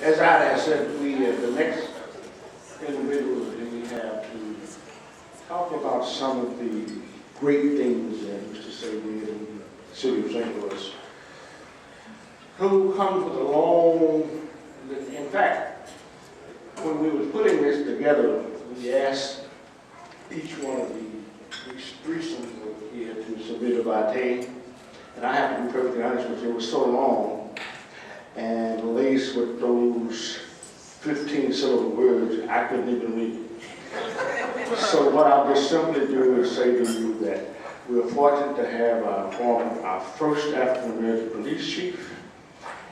as I said, we, the next individual that we have to talk about some of the great things that Mr. Seay did in the city of St. Louis, who comes with a long, in fact, when we were putting this together, we asked each one of the threesomes here to submit a vitae, and I have to be perfectly honest with you, it was so long and laced with those 15-syllable words, I couldn't even read it. So what I'll just simply do is say to you that we are fortunate to have our first African-American police chief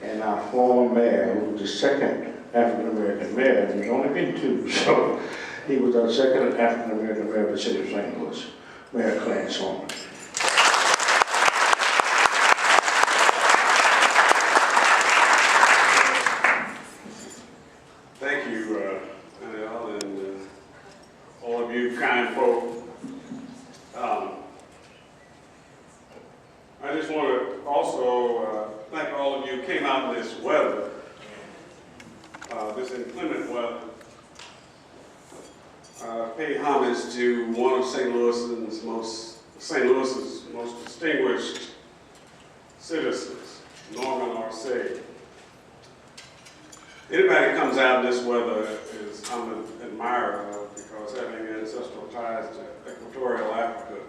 and our former mayor, who was the second African-American mayor, and there's only been two, so he was our second African-American mayor of the city of St. Louis, Mayor Clarence Harmon. Thank you, Al, and all of you kind folk. I just want to also thank all of you who came out in this weather, this inclement weather. Pay homage to one of St. Louis's most distinguished citizens, Norman or Seay. Anybody who comes out in this weather is I'm an admirer of, because having ancestral ties to equatorial Africa,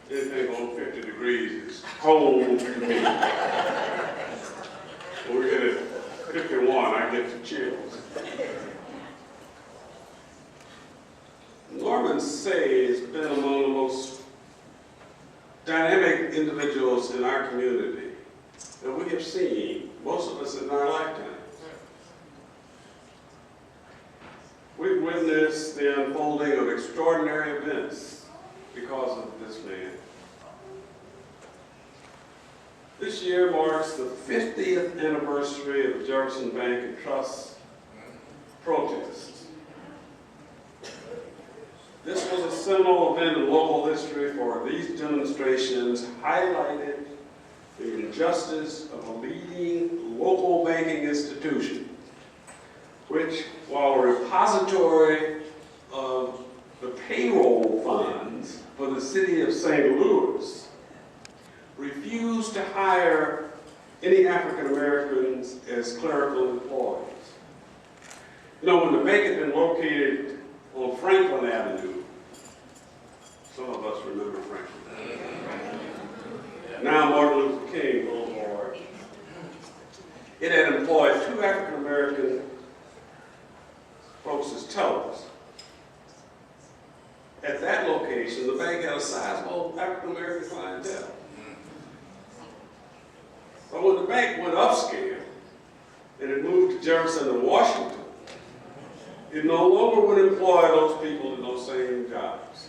anything on 50 degrees is cold to me. When we get at 51, I get the chills. Norman Seay has been among the most dynamic individuals in our community that we have seen, most of us in our lifetime. We've witnessed the unfolding of extraordinary events because of this man. This year marks the 50th anniversary of the Jefferson Bank and Trust protests. This was a seminal event in local history, for these demonstrations highlighted the injustice of a leading local banking institution, which, while a repository of the payroll funds for the city of St. Louis, refused to hire any African Americans as clerical employees. You know, when the bank had been located on Franklin Avenue, some of us remember Franklin. Now Martin Luther King Boulevard. It had employed 2 African American folks as tellers. At that location, the bank had a sizable African American clientele. But when the bank went upscale and it moved to Jefferson and Washington, it no longer would employ those people in those same jobs.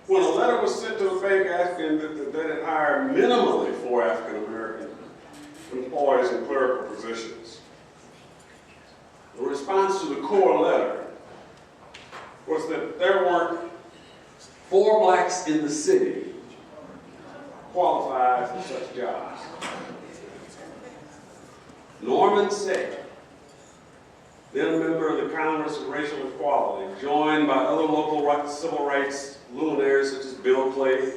When a letter was sent to the bank asking that it hire minimally 4 African American employees in clerical positions, the response to the core letter was that there weren't 4 blacks in the city qualified for such jobs. Norman Seay, then a member of the Congress of Racial Equality, joined by other local civil rights luminaries such as Bill Clay,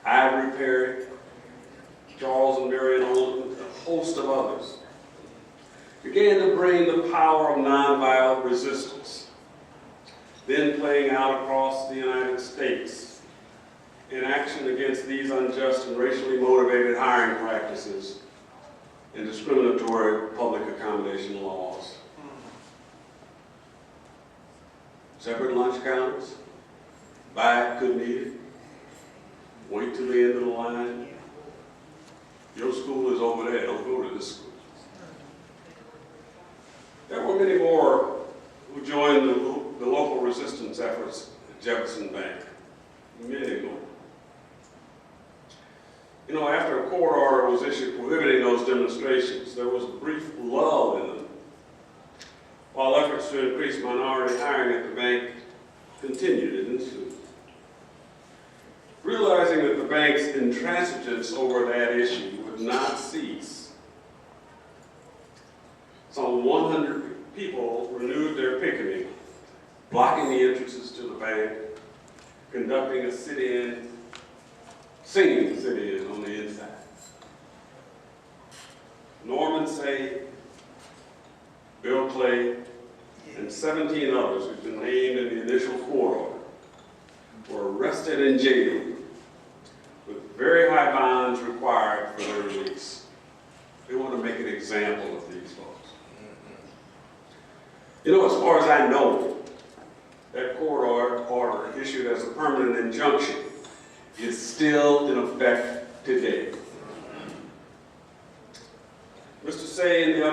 Ivory Perry, Charles and Marion Olden, and a host of others, began to bring the power of nonviolent resistance, then playing out across the United States in action against these unjust and racially motivated hiring practices and discriminatory public accommodation laws. Separate lunch counters, buy it, couldn't eat it, wait till the end of the line. Your school is over there, don't go to this school. There were many more who joined the local resistance efforts at Jefferson Bank, many more. You know, after a court order was issued prohibiting those demonstrations, there was a brief lull in them, while efforts to increase minority hiring at the bank continued and ensued. Realizing that the bank's intransigence over that issue would not cease, some 100 people renewed their picketing, blocking the entrances to the bank, conducting a sit-in, singing sit-in on the inside. Norman Seay, Bill Clay, and 17 others who've been named in the initial court order were arrested and jailed with very high bonds required for their release. They want to make an example of these folks. You know, as far as I know, that court order issued as a permanent injunction is still in effect today. Mr. Seay and the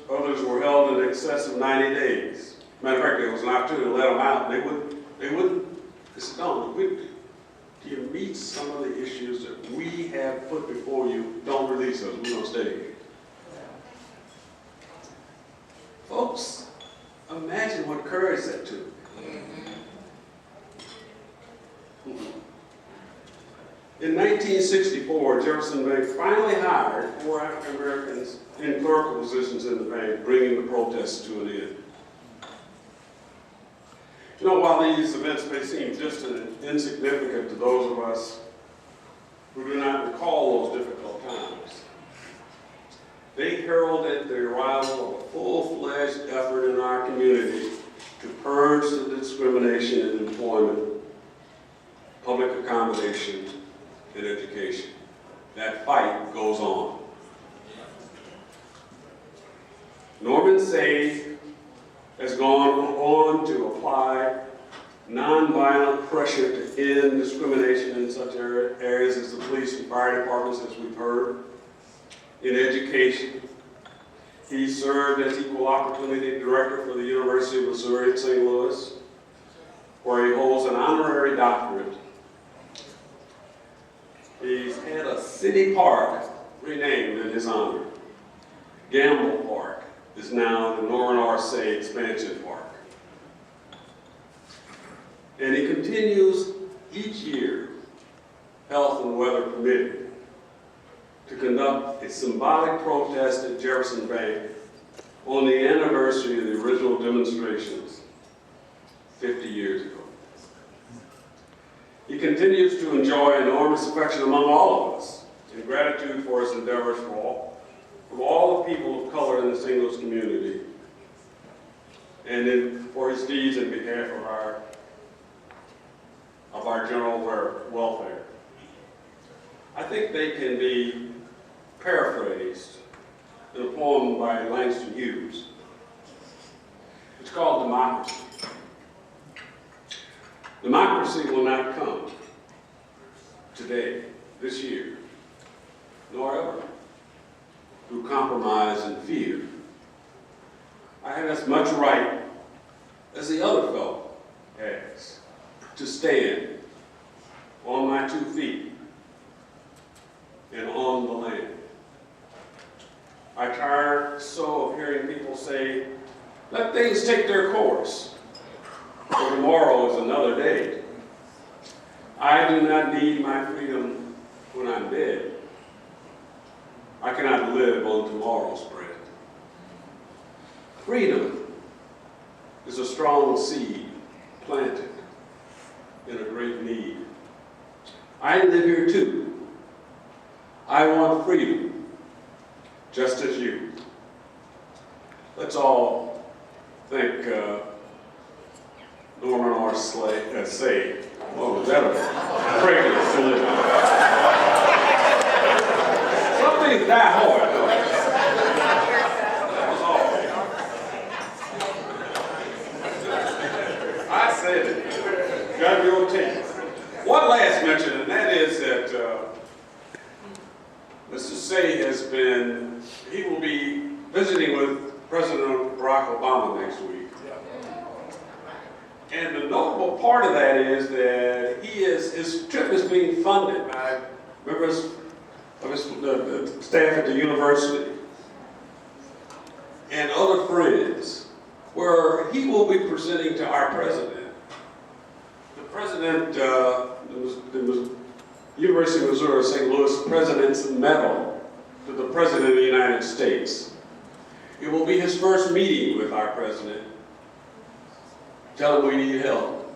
others were held in excess of 90 days. Matter of fact, there was an opportunity to let them out. They wouldn't. They said, no, do you meet some of the issues that we have put before you? Don't release us. We're going to stay here. Folks, imagine what courage that took. In 1964, Jefferson Bank finally hired 4 African Americans in clerical positions in the bank, bringing the protests to an end. You know, while these events may seem distant and insignificant to those of us who do not recall those difficult times, they heralded the arrival of a full-fledged effort in our community to purge the discrimination in employment, public accommodation, and education. That fight goes on. Norman Seay has gone on to apply nonviolent pressure to end discrimination in such areas as the police and fire departments, as we've heard. In education, he served as Equal Opportunity Director for the University of Missouri at St. Louis, where he holds an honorary doctorate. He's had a city park renamed in his honor. Gamble Park is now the Norman R. Seay Expansion Park. And he continues each year, health and weather permitting, to conduct a symbolic protest at Jefferson Bank on the anniversary of the original demonstrations 50 years ago. He continues to enjoy enormous affection among all of us in gratitude for his endeavors from all the people of color in the St. Louis community, and for his deeds in behalf of our general welfare. I think they can be paraphrased in a poem by Langston Hughes. It's called Democracy. Democracy will not come today, this year, nor ever, through compromise and fear. I have as much right as the other fellow has to stand on my 2 feet and on the land. I tire so of hearing people say, let things take their course, for tomorrow is another day. I do not need my freedom when I'm dead. I cannot live on tomorrow's bread. Freedom is a strong seed planted in a great need. I live here too. I want freedom, just as you. Let's all thank Norman R. Seay. What was that about? Pregnant to live. Something die hard. That was all. I said it. Got your tape. One last mention, and that is that Mr. Seay he will be visiting with President Barack Obama next week. And the notable part of that is that his trip is being funded by members of the staff at the university and other friends, where he will be presenting to our president. The president, the University of Missouri St. Louis President's Medal to the President of the United States. It will be his first meeting with our president. Tell him we need help.